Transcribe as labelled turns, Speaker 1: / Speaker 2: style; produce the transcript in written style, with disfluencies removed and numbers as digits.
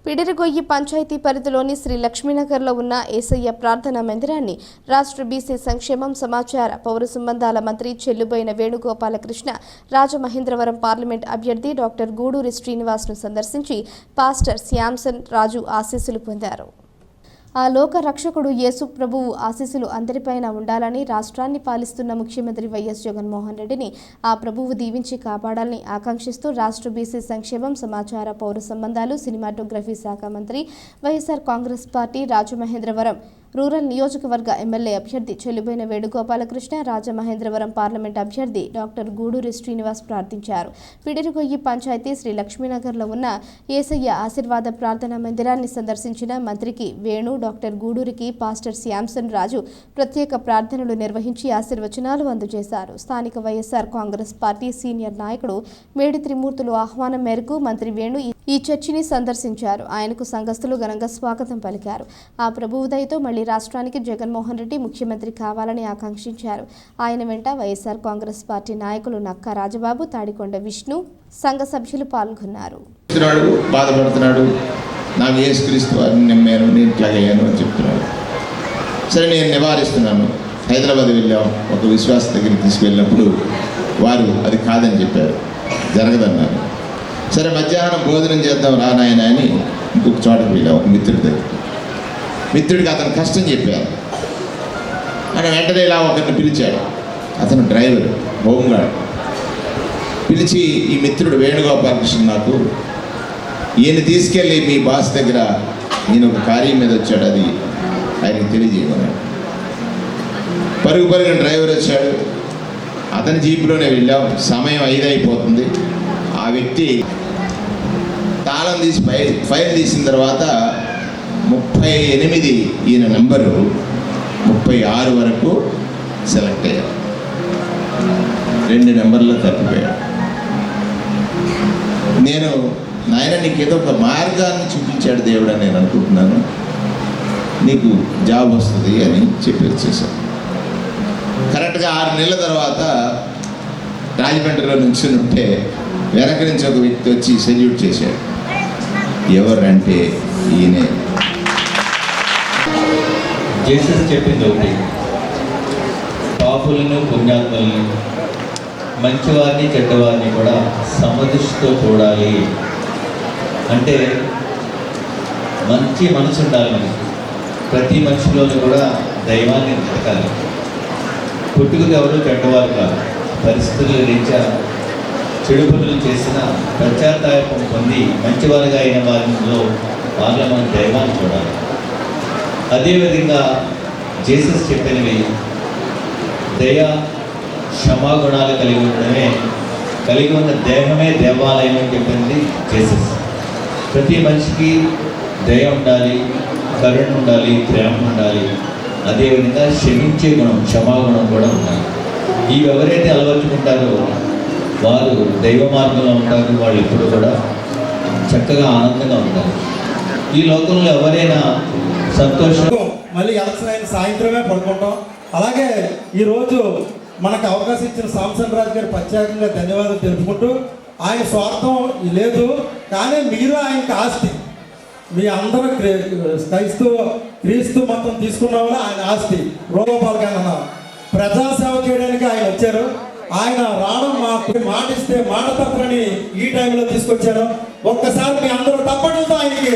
Speaker 1: పిడిరిగొయ్యి పంచాయతీ పరిధిలోని శ్రీ లక్ష్మీనగర్లో ఉన్న ఏసయ్య ప్రార్థనా మందిరాన్ని రాష్ట్ర బీసీ సంక్షేమం సమాచార పౌర సంబంధాల మంత్రి చెల్లుబోయిన వేణుగోపాలకృష్ణ రాజమహేంద్రవరం పార్లమెంట్ అభ్యర్థి డాక్టర్ గూడూరి శ్రీనివాస్ను సందర్శించి పాస్టర్ శ్యామ్సన్ రాజు ఆశీస్సులు పొందారు. ఆ లోక రక్షకుడు యేసు ప్రభువు ఆశీస్సులు అందరిపైన ఉండాలని, రాష్ట్రాన్ని పాలిస్తున్న ముఖ్యమంత్రి వైఎస్ జగన్మోహన్ రెడ్డిని ఆ ప్రభువు దీవించి కాపాడాలని ఆకాంక్షిస్తూ రాష్ట్ర బీసీ సంక్షేమం సమాచార పౌర సంబంధాలు సినిమాటోగ్రఫీ శాఖ మంత్రి వైఎస్ఆర్ కాంగ్రెస్ పార్టీ రాజమహేంద్రవరం రూరల్ నియోజకవర్గ ఎమ్మెల్యే అభ్యర్థి చెల్లుబోయిన వేణుగోపాలకృష్ణ, రాజమహేంద్రవరం పార్లమెంట్ అభ్యర్థి డాక్టర్ గూడూరి శ్రీనివాస్ ప్రార్థించారు. పిడిరిగొయ్యి పంచాయతీ శ్రీ లక్ష్మీనగర్లో ఉన్న యేసయ్య ఆశీర్వాద ప్రార్థనా మందిరాన్ని సందర్శించిన మంత్రికి వేణు, డాక్టర్ గూడూరికి పాస్టర్ శ్యామ్సన్ రాజు ప్రత్యేక ప్రార్థనలు నిర్వహించి ఆశీర్వచనాలు అందజేశారు. స్థానిక వైఎస్ఆర్ కాంగ్రెస్ పార్టీ సీనియర్ నాయకుడు మేడి త్రిమూర్తులు ఆహ్వానం మేరకు మంత్రి వేణు ఈ చర్చిని సందర్శించారు. ఆయనకు సంఘస్థులు ఘనంగా స్వాగతం పలికారు. ఆ ప్రభువు దయతో మళ్లీ రాష్ట్రానికి జగన్మోహన్ రెడ్డి ముఖ్యమంత్రి కావాలని ఆకాంక్షించారు. ఆయన వెంట వైఎస్ఆర్ కాంగ్రెస్ పార్టీ నాయకులు నక్కా రాజబాబు, తాడికొండ విష్ణు, సంఘ సభ్యులు పాల్గొన్నారు.
Speaker 2: బాధపడుతున్నాడు, నాకు యేసుక్రీస్తు వారిని నమ్మాను, నేను ఇట్లాగయ్యాను అని చెప్తున్నాడు. సరే, నేను నివారిస్తున్నాను. హైదరాబాద్ వెళ్ళాం, ఒక విశ్వాస దగ్గరికి తీసుకెళ్ళినప్పుడు వారు అది కాదని చెప్పారు, జరగదన్నారు. సరే, మధ్యాహ్నం భోజనం చేద్దాం రా నాయన అని ఇంకొక చోటకి వెళ్ళాం, ఒక మిత్రుడి దగ్గర. మిత్రుడికి అతను కష్టం చెప్పారు. ఆయన వెంటనే ఇలా ఒకరిని పిలిచాడు. అతను డ్రైవర్, హోంగార్డ్. పిలిచి, ఈ మిత్రుడు వేణుగోపాలకృష్ణ నాకు ఈయన తీసుకెళ్ళి మీ బాస్ దగ్గర నేను ఒక కార్యం మీద వచ్చాడు, అది ఆయనకి తెలియజేయమన్నాడు. పరుగున డ్రైవర్ వచ్చాడు. అతని జీపులోనే వెళ్ళాం. సమయం 5 అయిపోతుంది. ఆ వ్యక్తి తాళం తీసి ఫైల్ తీసిన తర్వాత 38 ఈయన నెంబరు 36 వరకు సెలెక్ట్ అయ్యారు. 2 నెంబర్లో తప్పిపోయాడు. నేను, నాయన నీకు ఏదో ఒక మార్గాన్ని చూపించాడు దేవుడు అని నేను అనుకుంటున్నాను, నీకు జాబ్ వస్తుంది అని చెప్పి వచ్చేసాను. కరెక్ట్గా 6 నెలల తర్వాత రాజమండ్రిలో నుంచుని ఉంటే వెనక నుంచి ఒక వ్యక్తి వచ్చి సెల్యూట్ చేశాడు. ఎవరంటే ఈయనే.
Speaker 3: జీసస్ చెప్పింది ఒకటి, పాపులను పుణ్యాత్మల్ని, మంచివారిని చెడ్డవారిని కూడా సమదృష్టితో చూడాలి. అంటే మంచి మనసు ఉండాలి మనకి. ప్రతి మనిషిలోనూ కూడా దైవాన్ని వెతకాలి. పుట్టుకలు ఎవరు చెడ్డవారు కాదు. పరిస్థితుల రీత్యా చెడు పనులు చేసిన పశ్చాత్తాపం పొంది మంచివారుగా అయిన వారిలో వాళ్ళ మన దైవాన్ని చూడాలి. అదేవిధంగా జీసస్ చెప్పినవి దయ, క్షమాగుణాలు కలిగి ఉన్న దేహమే దేవాలయం అని చెప్పింది జీసస్. ప్రతి మనిషికి దయ ఉండాలి, కరుణ ఉండాలి, ప్రేమ ఉండాలి. అదేవిధంగా క్షమించే గుణం, క్షమాగుణం కూడా ఉండాలి. ఇవి ఎవరైతే అలవర్చుకుంటారో వారు దైవ మార్గంలో ఉంటారు. వాళ్ళు ఎప్పుడు కూడా చక్కగా ఆనందంగా ఉంటారు. ఈ లోకంలో ఎవరైనా సంతోషం.
Speaker 4: మళ్ళీ ఎలక్షన్ అయిన సాయంత్రమే పడుకుంటాం. అలాగే ఈరోజు మనకు అవకాశం ఇచ్చిన శ్యామ్సన్ రాజు గారు ప్రత్యేకంగా ధన్యవాదాలు తెలుపుకుంటూ, ఆయన స్వార్థం లేదు, కానీ మీరు ఆయనకి ఆస్తి. మీ అందరూ క్రీస్తు మొత్తం తీసుకున్న వల్ల ఆయన ఆస్తి. వేణుగోపాలకృష్ణ ప్రజాసేవ చేయడానికి ఆయన వచ్చారు. ఆయన రావడం మాకు మాట ఇస్తే మాట తప్పని ఈ టైంలో తీసుకొచ్చారు. ఒక్కసారి మీ అందరూ తప్పడంతో ఆయనకి